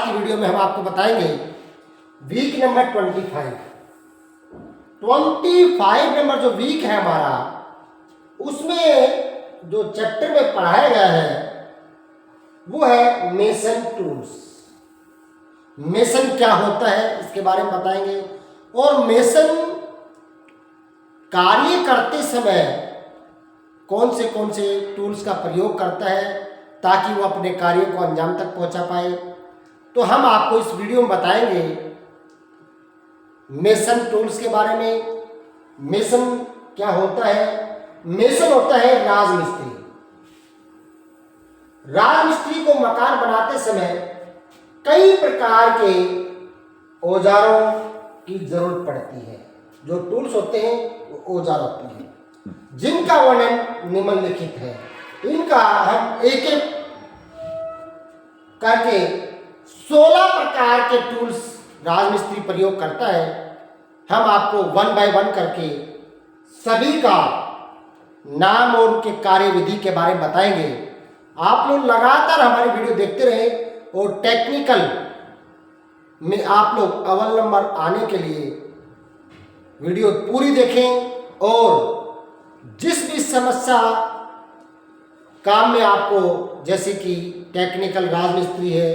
की वीडियो में हम आपको बताएंगे वीक नंबर 25 नंबर जो वीक है हमारा, उसमें जो चैप्टर में पढ़ाया गया है वो है मेसन टूल्स। मेसन क्या होता है इसके बारे में बताएंगे, और मेसन कार्य करते समय कौन से टूल्स का प्रयोग करता है ताकि वो अपने कार्य को अंजाम तक पहुंचा पाए। तो हम आपको इस वीडियो में बताएंगे मेसन टूल्स के बारे में। मेसन क्या होता है? मेसन होता है राजमिस्त्री। राजमिस्त्री को मकान बनाते समय कई प्रकार के औजारों की जरूरत पड़ती है। जो टूल्स होते हैं वो औजार होते हैं जिनका वर्णन निम्नलिखित है। इनका हम एक एक करके 16 प्रकार के टूल्स राजमिस्त्री प्रयोग करता है। हम आपको 1 बाय 1 करके सभी का नाम और उनके कार्य विधि के बारे में बताएंगे। आप लोग लगातार हमारी वीडियो देखते रहें और टेक्निकल में आप लोग अव्वल नंबर आने के लिए वीडियो पूरी देखें, और जिस भी समस्या काम में आपको, जैसे कि टेक्निकल राजमिस्त्री है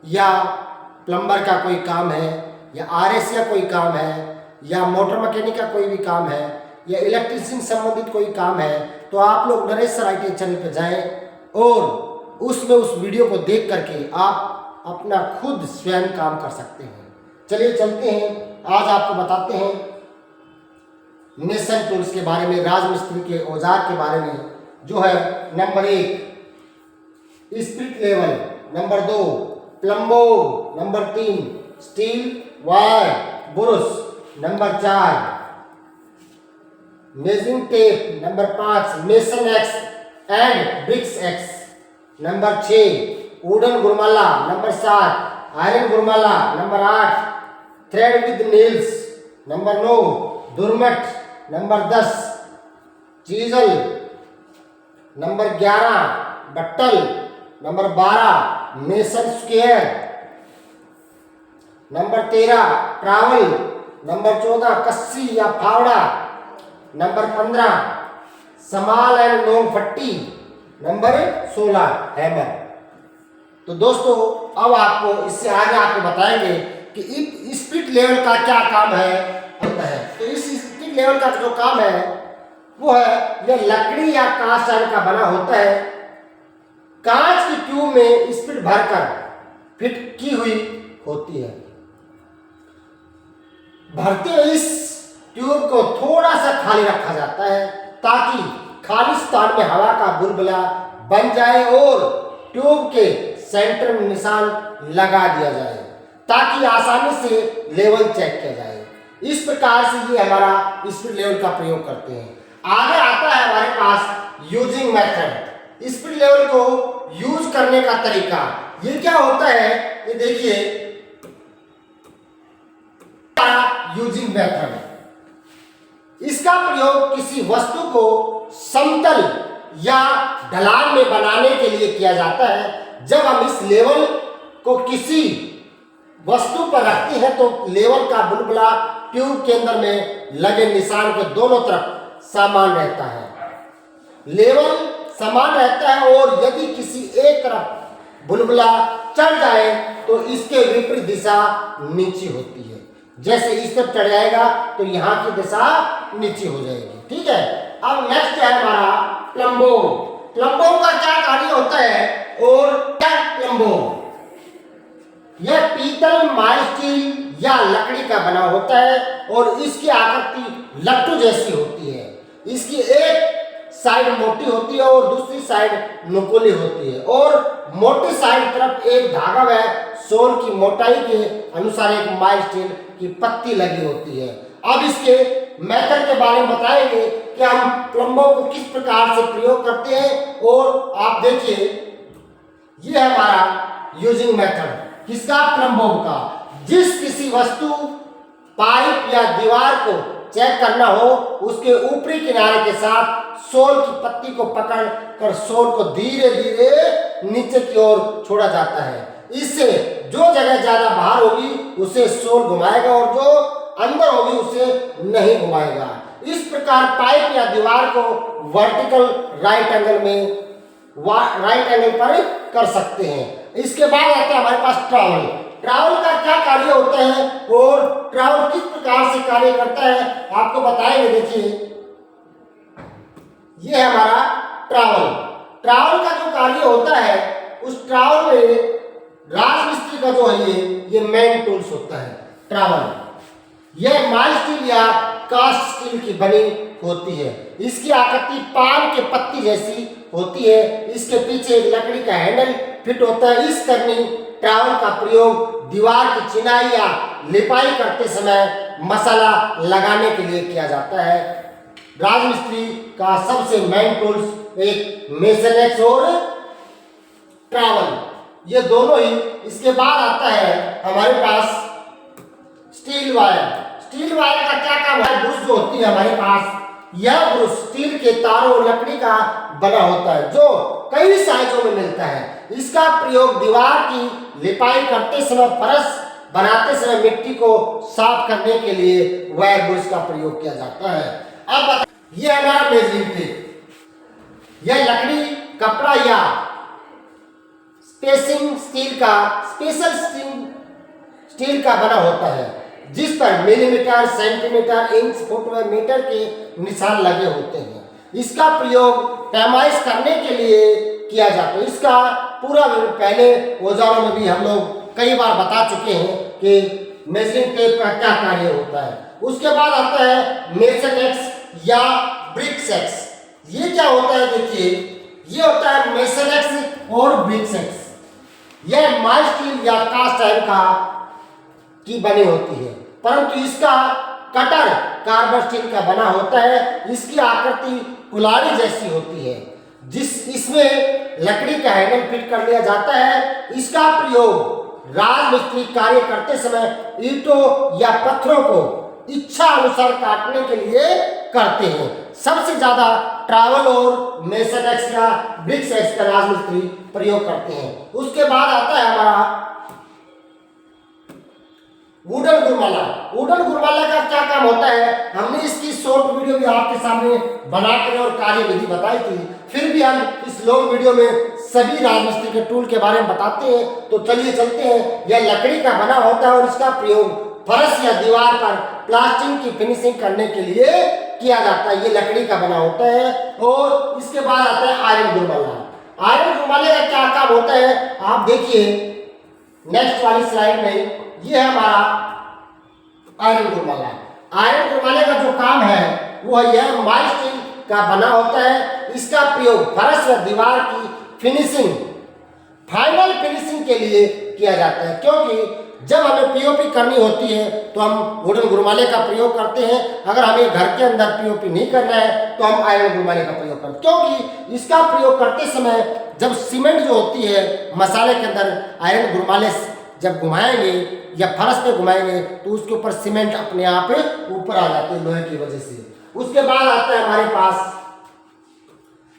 या प्लम्बर का कोई काम है या आरएस का कोई काम है या मोटर मैकेनिक का कोई भी काम है या इलेक्ट्रिशियन संबंधित कोई काम है, तो आप लोग नरेश सर आईटी चैनल पर जाएं और उसमें उस वीडियो को देख करके आप अपना खुद स्वयं काम कर सकते हैं। चलिए चलते हैं, आज आपको बताते हैं मेसन टूल्स के बारे में, राजमिस्त्री के औजार के बारे में। जो है number 1 spirit level, number 2 plumb bob, number 3 steel wire brush, number 4 measuring tape, number 5 mason axe and bricks axe, number 6 wooden गुरमाला, नंबर 7 आयरन गुरमाला, number 8 thread with nails, number 9 दुर्मट, नंबर 10 चीजल, नंबर 11 बट्टल, number 12 mason square, number 13 trowel, number 14 कस्सी या फावड़ा, number 15 समाल and नोंग फट्टी, number 16 hammer. तो दोस्तों अब आपको इससे आगे आपको बताएंगे कि स्पिरिट लेवल का क्या काम होता है। तो इस स्पिरिट लेवल का जो काम है वो है, यह लकड़ी या कांच का बना होता है। कांच की ट्यूब में स्पिरिट भरकर फिट की हुई होती है। भरते हुए इस ट्यूब को थोड़ा सा खाली रखा जाता है ताकि खाली स्थान में हवा का बुलबुला बन जाए और ट्यूब के सेंटर में निशान लगा दिया जाए ताकि आसानी से लेवल चेक किया जाए। इस प्रकार से ये हमारा स्पिरिट लेवल का प्रयोग करते हैं। आगे आता है हमारे पास यूजिंग मेथड। स्पिरिट लेवल को यूज करने का तरीका ये क्या होता है, ये देखिए यूजिंग मेथड। इसका प्रयोग किसी वस्तु को समतल या ढलान में बनाने के लिए किया जाता है। जब हम इस लेवल को किसी वस्तु पर रखते हैं तो लेवल का बुलबुला ट्यूब के अंदर में लगे निशान के दोनों तरफ समान रहता है। लेवल समान रहता है, और यदि किसी एक तरफ बुलबुला चढ़ जाए तो इसके विपरीत दिशा नीचे होती है। जैसे इस तरफ चढ़ जाएगा तो यहाँ की दिशा नीचे हो जाएगी। ठीक है। अब नेक्स्ट है हमारा प्लम्बोर। प्लम्बोर का क्या कार्य होता है और क्या प्लम्बोर? यह पीतल, माइल्ड स्टील या लकड़ी का बना होता है और इसकी आकृति लट्टू जैसी होती है। इसकी एक साइड मोटी होती है और दूसरी साइड नुकीली होती है, और मोटी साइड तरफ एक धागा व सोल की मोटाई के अनुसार एक माइल्ड स्टील की पत्ती लगी होती है। अब इसके मेथड के बारे में बताएंगे कि हम प्लम्बर को किस प्रकार से प्रयोग करते हैं। और आप देखिए ये है हमारा यूजिंग मेथड किसका? प्लम्बर का। जिस किसी वस्तु, पाइप या दीवार को चेक करना हो उसके ऊपरी किनारे के साथ सोल की पत्ती को पकड़ कर सोल को धीरे धीरे नीचे की ओर छोड़ा जाता है। इससे जो बाहर होगी उसे सोल घुमाएगा और जो अंदर होगी उसे नहीं घुमाएगा। इस प्रकार पाइप या दीवार को वर्टिकल राइट एंगल पर कर सकते हैं। इसके बाद आता है हमारे पास ट्रॉवल। ट्रॉवल का क्या कार्य होता है और ट्रॉवल किस प्रकार से कार्य करता है आपको बताएंगे। देखिए ये है हमारा ट्रॉवल। ट्रॉवल का जो कार्य होता है उस ट्रॉवल में राजमिस्त्री का जो है ये मेन टूल्स होता है। ट्रॉवल यह माइल्ड स्टील या कास्ट स्टील की बनी होती है। इसकी आकृति पान के पत्ती जैसी होती है। इसके पीछे एक लकड़ी का हैंडल फिट होता है। इस करनी ट्रॉवल का प्रयोग दीवार की चिनाई या लिपाई करते समय मसाला लगाने के लिए किया जाता है। राजमिस्त्री का सबसे मेन टूल्स एक मेसन एक्स और ट्रॉवल, ये दोनों ही। इसके बाद आता है हमारे पास स्टील वायर। स्टील वायर का क्या काम है? ब्रुश जो होती है हमारे पास, यह ब्रुश स्टील के तारों और लकड़ी का बना होता है जो कई साइजों में मिलता है। इसका प्रयोग दीवार की लिपाई करते समय, फर्श बनाते समय मिट्टी को साफ करने के लिए वायर ब्रुश का प्रयोग किया जाता है। अब ये हमारा मेजरिंग टेप। यह लकड़ी, कपड़ा या स्पेशल स्टील का बना होता है जिस पर मिलीमीटर, सेंटीमीटर, इंच, फुट व मीटर के निशान लगे होते हैं। इसका प्रयोग पैमाइश करने के लिए किया जाता है। इसका पूरा पहले औजारों में भी हम लोग कई बार बता चुके हैं कि मेजरिंग टेप का क्या कार्य होता है। उसके बाद आता है मेसन एक्स या ब्रिक्स एक्स। ये क्या होता है? देखिए ये होता है मेसन एक्स और ब्रिक्स एक्स। यह माइल्ड स्टील या कास्ट आयरन की बनी होती है, परंतु इसका कटर कार्बन स्टील का बना होता है। इसकी आकृति कुल्हाड़ी जैसी होती है इसमें लकड़ी का हैंडल फिट कर लिया जाता है। इसका प्रयोग राजमिस्त्री कार्य करते समय ईंटों या पत्थरों को इच्छा अनुसार काटने के लिए करते हैं। सबसे ज्यादा ट्रॉवल और मेसन एक्स या ब्रिक्स एक्स का राजमिस्त्री प्रयोग करते हैं। उसके बाद आता है हमारा वुडन गुरमाला। वुडन गुरमाला का क्या काम होता है? हमने इसकी शॉर्ट वीडियो भी आपके सामने बनाकर और कार्य विधि बताई थी, फिर भी हम इस लॉन्ग वीडियो में सभी राजमिस्त्री के टूल के बारे में बताते हैं। तो चलिए चलते हैं। यह लकड़ी का बना होता है और इसका प्रयोग फर्श या दीवार पर प्लास्टिक की फिनिशिंग करने के लिए किया जाता है। ये लकड़ी का बना होता है। और इसके बाद आता है आयरन गुरमाला। आयरन गुरमाले का क्या काम होता है आप देखिए नेक्स्ट वाली स्लाइड में। ये है हमारा आयरन गुरमाला। आयरन गुरमाले का जो काम है वो यह माइल्ड स्टील का बना होता है। इसका प्रयोग फर्श व दीवार की फाइनल फिनिशिंग के लिए किया जाता है, क्योंकि जब हमें पीओपी करनी होती है तो हम वुडन गुरमाले का प्रयोग करते हैं। अगर हमें घर के अंदर पीओपी नहीं करना है तो हम आयरन गुरमाले का प्रयोग करते हैं, क्योंकि इसका प्रयोग करते समय जब सीमेंट जो होती है मसाले के अंदर आयरन गुरमाले जब घुमाएंगे या फर्श पे घुमाएंगे तो उसके ऊपर सीमेंट अपने आप ऊपर आ जाते हैं लोहे की वजह से। उसके बाद आता है हमारे पास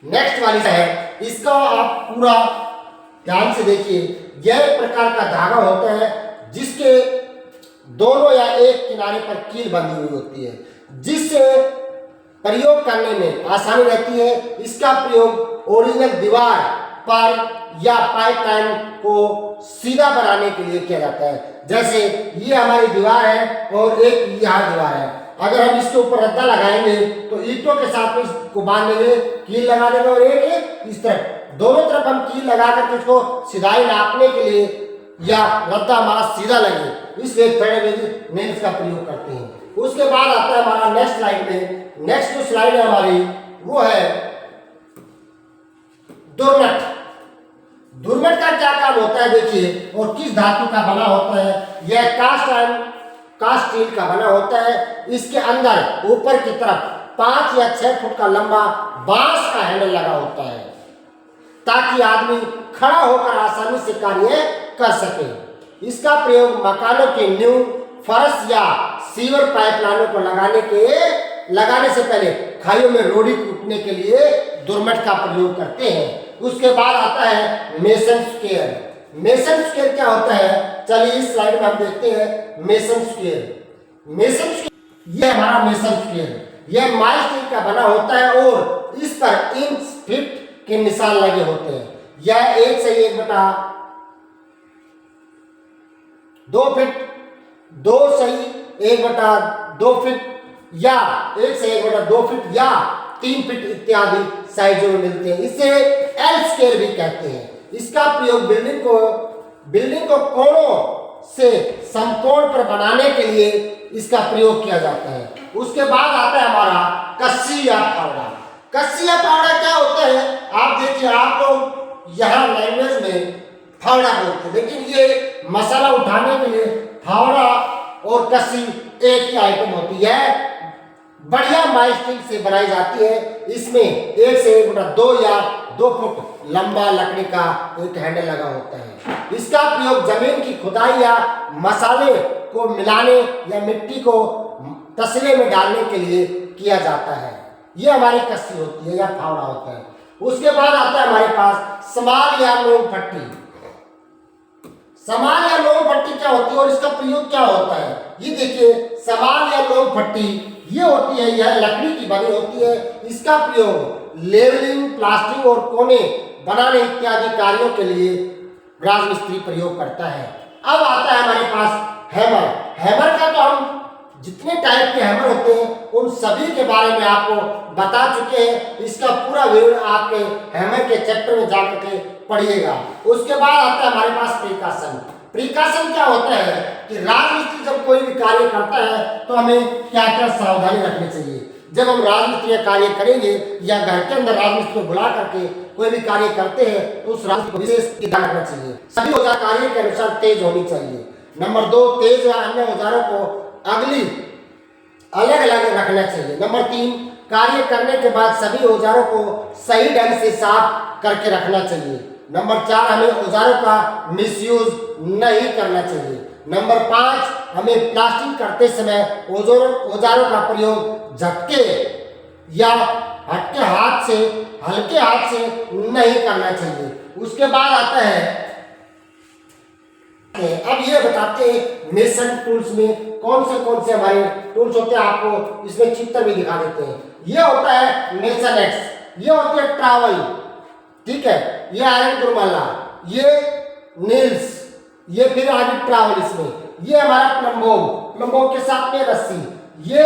नेक्स्ट वाली है। इसका आप पूरा ध्यान से देखिए। यह एक प्रकार का धागा होता है जिसके दोनों या एक किनारे पर कील बंधी हुई होती है, जिससे प्रयोग करने में आसानी रहती है। इसका प्रयोग ओरिजिनल दीवार पर या पाइपलाइन को सीधा बनाने के लिए किया जाता है। जैसे ये हमारी दीवार है और एक यहाँ दीवार है। अगर हम इसके ऊपर रद्दा लगाएंगे तो ईंटों के साथ में इसको बांधेंगे, कील लगा देंगे और एक इस तरफ दोनों तरफ हम कील लगा करके इसको सिधाई नापने के लिए या रद्दा हमारा सीधा लगे इसलिए थ्रेड नेल्स का प्रयोग करते हैं। उसके बाद आता है हमारा नेक्स्ट स्लाइड में। नेक्स्ट जो स्लाइड है हमारी वो है दुर्नट। दुर्नट का क्या काम होता है देखिए, और किस धातु का बना होता है? यह कास्ट स्टील का बना होता है। इसके अंदर ऊपर की तरफ 5 या 6 फुट का लंबा बांस का हैंडल लगा होता है ताकि आदमी खड़ा होकर आसानी से कार्य कर सके। इसका प्रयोग मकानों के नींव, फर्श या सीवर पाइपलाइनों को लगाने से पहले खाइयों में रोड़ी कूटने के लिए दुर्मट का प्रयोग करते हैं। उसके बाद आता है मेसन स्क्वायर। मेसन स्क्वायर क्या होता है, चलिए इस स्लाइड में हम देखते हैं मेसन स्क्वायर। मेसन स्क्वायर ये हमारा मेसन स्क्वायर, यह माइल स्टील का बना होता है और इस पर इंच फीट के निशान लगे होते हैं। यह 1 से 1/2 फीट, 2 सही 1/2 फीट या 1 से 1/2 फीट या 3 फीट इत्यादि साइजों में मिलते हैं। इसे एल स्क्वायर भी कहते हैं। इसका प्रयोग बिल्डिंग को कोणों से समकोण पर बनाने के लिए इसका प्रयोग किया जाता है। उसके बाद आता है हमारा कस्सी या फावड़ा। कस्सी या फावड़ा क्या होता है, आप देखिए, आप लोग यहाँ लैंग्वेज में फावड़ा बोलते हैं, लेकिन ये मसाला उठाने के लिए फावड़ा और कस्सी एक ही आइटम होती है। बढ़िया माइल स्टील से बनाई जाती है। इसमें 1 से 1/2 या 2 फुट लंबा लकड़ी का एक हैंडल लगा होता है। इसका प्रयोग जमीन की खुदाई या मसाले को मिलाने या मिट्टी को तसले में डालने के लिए किया जाता है। यह हमारी कस्सी होती है या फावड़ा होता है। उसके बाद आता है हमारे पास समाल या लोम पट्टी। समाल या लोम पट्टी क्या होती है और इसका प्रयोग क्या होता है, ये देखिए। समाल या लोम पट्टी ये होती है, यह लकड़ी की बनी होती है। इसका प्रयोग लेवलिंग, प्लास्टिक और कोने बनाने इत्यादि कार्यों के लिए राजमिस्त्री प्रयोग करता है। अब आता है हमारे पास हैमर। हैमर का तो हम जितने टाइप के हैमर होते हैं उन सभी के बारे में आपको बता चुके हैं। इसका पूरा विवरण आपके हैमर के चैप्टर में जाकर के पढ़िएगा। उसके बाद आता है हमारे पास प्रिकॉशन। प्रिकॉशन क्या होता है कि राजमिस्त्री जब कोई भी कार्य करता है तो हमें क्या क्या सावधानी रखनी चाहिए। जब हम राजमिस्त्री का कार्य करेंगे या घर के अंदर राजमिस्त्री को बुला करके कोई भी कार्य करते हैं तो उस राजमिस्त्री को विशेष ध्यान रखना चाहिए। सभी औजार कार्य के अनुसार तेज होनी चाहिए। नंबर 2, तेज या अन्य औजारों को अलग अलग रखना चाहिए। नंबर 3, कार्य करने के बाद सभी औजारों को सही ढंग से साफ करके रखना चाहिए। नंबर 4, हमें औजारों का मिसयूज नहीं करना चाहिए। नंबर 5, हमें प्लास्टिक करते समय औजारों का प्रयोग झटके या हटके हाथ से, हल्के हाथ से नहीं करना चाहिए। उसके बाद आता है, अब ये बताते हैं मेसन टूल्स में कौन से हमारे टूल्स होते हैं। आपको इसमें चित्र भी दिखा देते हैं। ये होता है मेसन एक्स, ये होती है ट्रावल, ठीक है, ये आयरन दुर्माला, ये नील्स, ये फिर आगे ट्रावल। इसमें ये हमारा प्लम्बोम के साथ में रस्सी, ये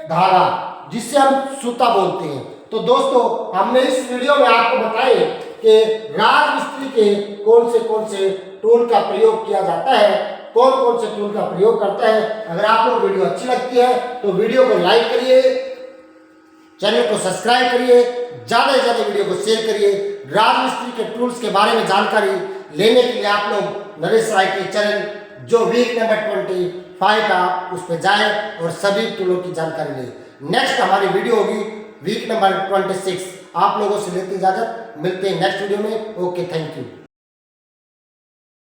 धागा जिससे हम सूता बोलते हैं। तो दोस्तों, हमने इस वीडियो में आपको बताए कि राजमिस्त्री के कौन से टूल का प्रयोग किया जाता है, कौन से टूल का प्रयोग करता है। अगर आप लोग वीडियो अच्छी लगती है तो वीडियो को लाइक करिए, चैनल को सब्सक्राइब करिए, ज़्यादा से ज़्यादा वीडियो को शेयर करिए। राजमिस्त्री के टूल्स के बारे में जानकारी लेने के लिए आप लोग नरेश राय के चैनल जो वीक नंबर 25 का उस पर जाएं और सभी टूलों की जानकारी लें। नेक्स्ट हमारी वीडियो होगी वीक नंबर 26। आप लोगों से लेते इजाजत, मिलते हैं नेक्स्ट वीडियो में। Okay, thank you.